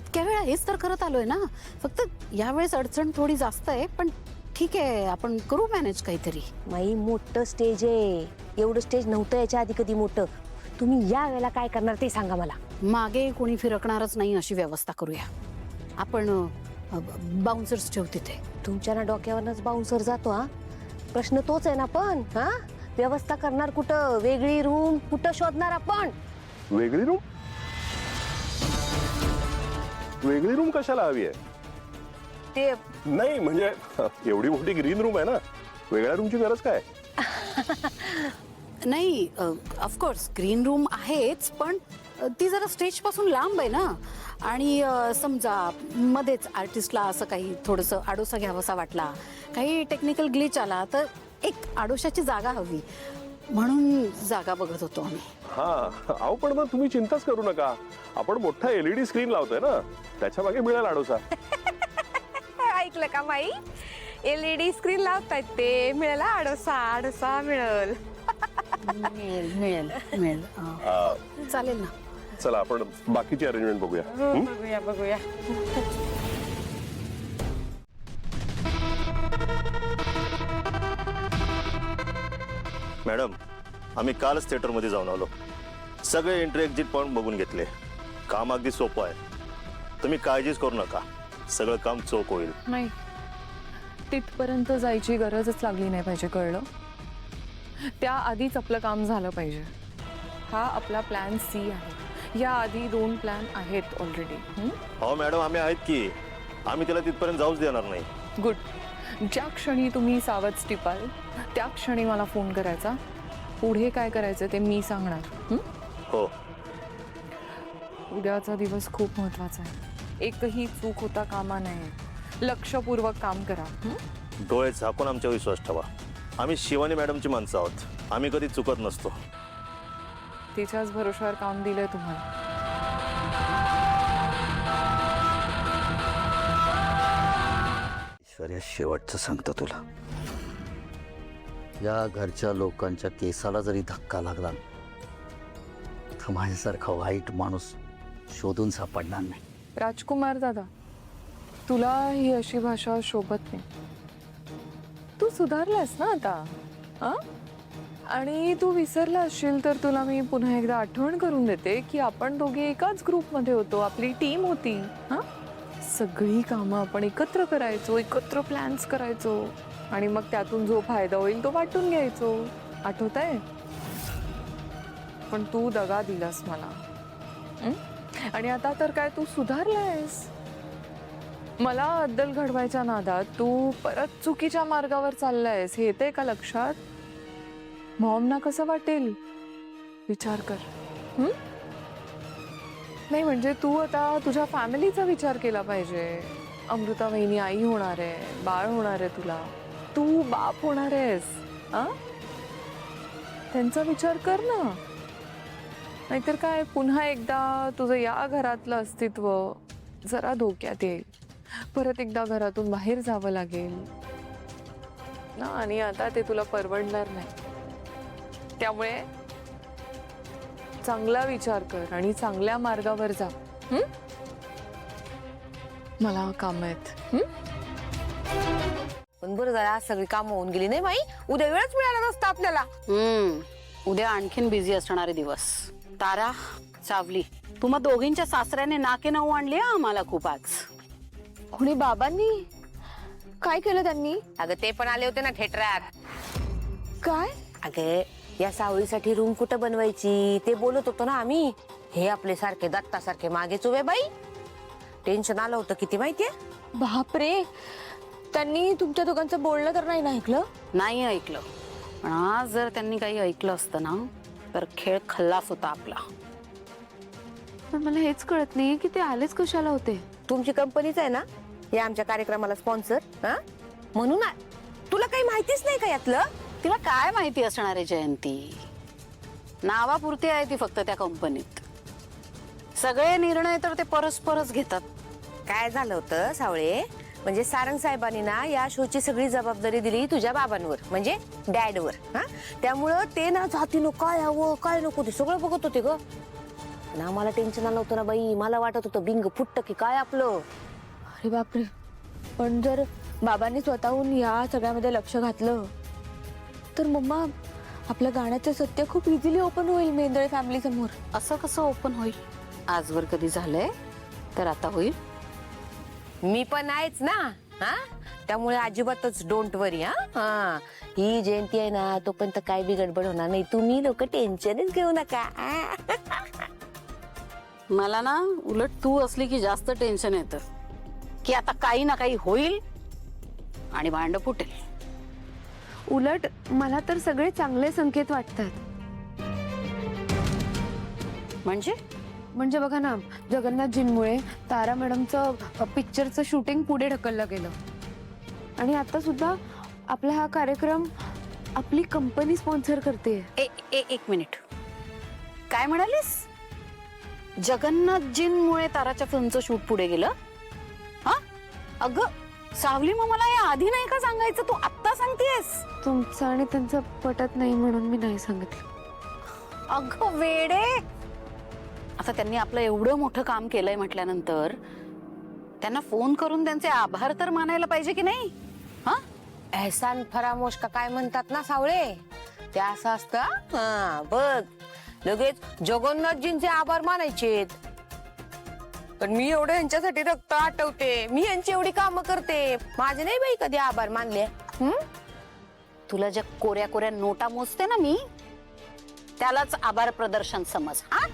इतक्या वेळा हेच तर करत आलोय ना. फक्त यावेळेस अडचण थोडी जास्त आहे, पण ठीक आहे, आपण करू मॅनेज काहीतरी. माई मोठं स्टेज आहे, एवढं स्टेज नव्हतं याच्या आधी कधी मोठं. तुम्ही या वेळेला काय करणार ते सांगा मला. मागे कोणी फिरकणारच नाही अशी व्यवस्था करूया आपण. बाउन्सर्स ठेवू तिथे. तुमच्या ना डोक्यावरच बाउन्सर जातो. हा प्रश्न तोच आहे ना. पण हा व्यवस्था करणार कुठं? वेगळी रूम कुठं शोधणार आपण? वेगळी रूम? वेगळी रूम कशाला हवी आहे? ते नाही म्हणजे एवढी मोठी ग्रीन रूम आहे ना, वेगळ्या रूमची गरज काय? नाही, ऑफकोर्स ग्रीन रूम आहेच, पण ती जरा स्टेज पासून लांब आहे ना. आणि समजा मध्येच आर्टिस्टला असं काही थोडंसं आडोसा घ्यावासा वाटला, काही टेक्निकल ग्लिच आला, तर एक आडोशाची जागा हवी, म्हणून जागा बघत होतो आम्ही. हा अहो, पण मग तुम्ही चिंताच करू नका. आपण मोठा LED स्क्रीन लावतोय ना, त्याच्या मागे मिळेल आडोसा. ऐकलं का माई? LED स्क्रीन लावतायत ते, मिळेल आडोसा. आडोसा मिळेल. मिळेल मिळेल मिळेल. चालेल ना. चला आपण बाकीची अरेंजमेंट बघूया. बघूया बघूया. मॅडम, आम्ही कालच थिएटरमध्ये जाऊन आलो. सगळे एंट्री एक्झिट पॉईंट बघून घेतले. काम अगदी सोपं आहे. तुम्ही काळजीच करू नका, सगळं काम चोख होईल. नाही, तिथपर्यंत जायची गरजच लागली नाही पाहिजे, कळलं? त्याआधीच आपलं काम झालं पाहिजे. हा आपला प्लॅन C आहे. या आधी 2 प्लॅन आहेत ऑलरेडी. हो मॅडम, आम्ही आहेत की. आम्ही त्याला तिथपर्यंत जाऊच देणार नाही. गुड. ज्या क्षणी तुम्ही सावध टिपाल त्या क्षणी मला फोन करायचा. पुढे काय करायचं ते मी सांगणार. हो. उद्याचा दिवस खूप महत्वाचा आहे. एकही चूक होता कामा नये. लक्षपूर्वक काम करा. डोळे झाकून आमच्यावर विश्वास ठेवा. आम्ही शिवानी मॅडमची माणसं आहोत. आम्ही कधी चुकत नसतो. तिच्याच भरोश्यावर काम दिलंय तुम्हाला. ऐश्वर्या, शेवटचं सांगतो तुला, या घरच्या लोकांच्या केसाला जरी धक्का लागला तर माझ्यासारखा वाईट माणूस शोधून सापडणार नाही. राजकुमार दादा, तुला ही अशी भाषा शोभत नाही. तू सुधारलास ना आता. हा, आणि तू विसरला असशील तर तुला मी पुन्हा एकदा आठवण करून देते की आपण दोघे एकाच ग्रुपमध्ये होतो. आपली टीम होती. हा, सगळी कामं आपण एकत्र करायचो, एकत्र प्लॅन्स करायचो, आणि मग त्यातून जो फायदा होईल तो वाटून घ्यायचो. आठवतंय? पण तू दगा दिलास मला. आणि आता तर काय, तू सुधारलायस. मला अद्दल घडवायच्या नादात तू परत चुकीच्या मार्गावर चाललायस. हे येतंय का लक्षात? मॉमना कसं वाटेल विचार कर. नाही म्हणजे तू आता तुझ्या फॅमिलीचा विचार केला पाहिजे. अमृता वहिनी आई होणार आहे, बाळ होणार आहे तुला, तू बाप होणार आहेस. त्यांचा विचार कर ना. नाहीतर काय, पुन्हा एकदा तुझं या घरातलं अस्तित्व जरा धोक्यात येईल. परत एकदा घरातून बाहेर जावं लागेल ना, आणि आता ते तुला परवडणार नाही. त्यामुळे चांगला विचार कर आणि चांगल्या मार्गावर जा. मला काम आहेत. पण बरं झालं आज सगळी कामं होऊन गेली. नाही माई, उद्या वेळच मिळाला नसता आपल्याला. उद्या आणखीन बिझी असणारे दिवस. तारा, सावली, तुम्हा दोघींच्या सासऱ्याने नाके नऊ आणली आम्हाला खूप आज. कोणी बाबांनी काय केलं त्यांनी? अगं ते पण आले होते ना थिएटरात. काय? अगं या सावळीसाठी रूम कुठं बनवायची ते बोलत होतो ना आम्ही. हे आपले सारखे दत्तासारखे मागेच उभे. बाई टेन्शन आलं होतं किती माहितीये. बापरे, त्यांनी तुमच्या दोघांचं बोलणं तर नाही ना ऐकलं? नाही ऐकलं, पण आज जर त्यांनी काही ऐकलं असतं ना तर खेळ खल्लास होता आपला. पण मला हेच कळत नाही की ते आलेच कशाला होते. तुमची कंपनीच आहे ना या आमच्या कार्यक्रमाला स्पॉन्सर. हा, म्हणून तुला काही माहितीच नाही का यातलं? तिला काय माहिती असणार आहे जयंती? नावापुरती आहे ती फक्त त्या कंपनीत. सगळे निर्णय तर ते परस्परच घेतात. काय झालं होतं सावळे, म्हणजे सारंग साहेबांनी ना या शोची सगळी जबाबदारी दिली तुझ्या बाबांवर, म्हणजे डॅडवर. हा, त्यामुळं ते ना जातीनं काय हवं काय नको ते सगळं बघत होते ग. पण आम्हाला टेन्शन आलं होतं ना बाई. मला वाटत होतं बिंग फुट्ट की काय आपलं. अरे बापरे, पण जर बाबांनी स्वतःहून या सगळ्यामध्ये लक्ष घातलं तर मम्मा आपल्या गाण्याचं सत्य खूप इझिली ओपन होईल मेंदळे फॅमिली समोर. असं कसं ओपन होईल? आजवर कधी झालंय तर आता होईल. मी पण आहेच ना. हा, त्यामुळे अजिबातच डोंट वरी. हा, ही जयंती आहे ना तोपर्यंत काय बी गडबड होणार नाही. तुम्ही लोक टेन्शनच घेऊ नका. मला ना उलट तू असली की जास्त टेन्शन येतं की आता काही ना काही होईल आणि भांड फुटेल. उलट मला तर सगळे चांगले संकेत वाटतात. म्हणजे बघा ना, जगन्नाथजींमुळे तारा मॅडमचं पिक्चरचं शूटिंग पुढे ढकललं गेलं आणि आता सुद्धा आपला हा कार्यक्रम आपली कंपनी स्पॉन्सर करते. एक मिनिट, काय म्हणालीस? जगन्नाथजींमुळे ताराच्या फिल्मचं शूट पुढे गेलं? हा, अगं सावली, मग मला या आधी नाही का सांगायचं? तू आत्ता सांगतेस? तुमचं आणि त्यांचं पटत नाही म्हणून मी नाही सांगितलं. अगं वेडे, आता त्यांनी आपलं एवढं मोठं काम केलंय म्हटल्यानंतर त्यांना फोन करून त्यांचे आभार तर मानायला पाहिजे की नाही? हा, एहसान फरामोश का काय म्हणतात ना सावळे, ते असं असतं. हा बघ, लगेच जगन्नाथजींचे आभार मानायचे. पण मी एवढं यांच्यासाठी रक्त आटवते, मी यांची एवढी कामं करते, माझे नाही बाई कधी आभार मानले. तुला ज्या कोऱ्या कोऱ्या नोटा मोजते ना मी, त्यालाच आभार प्रदर्शन समज. हा,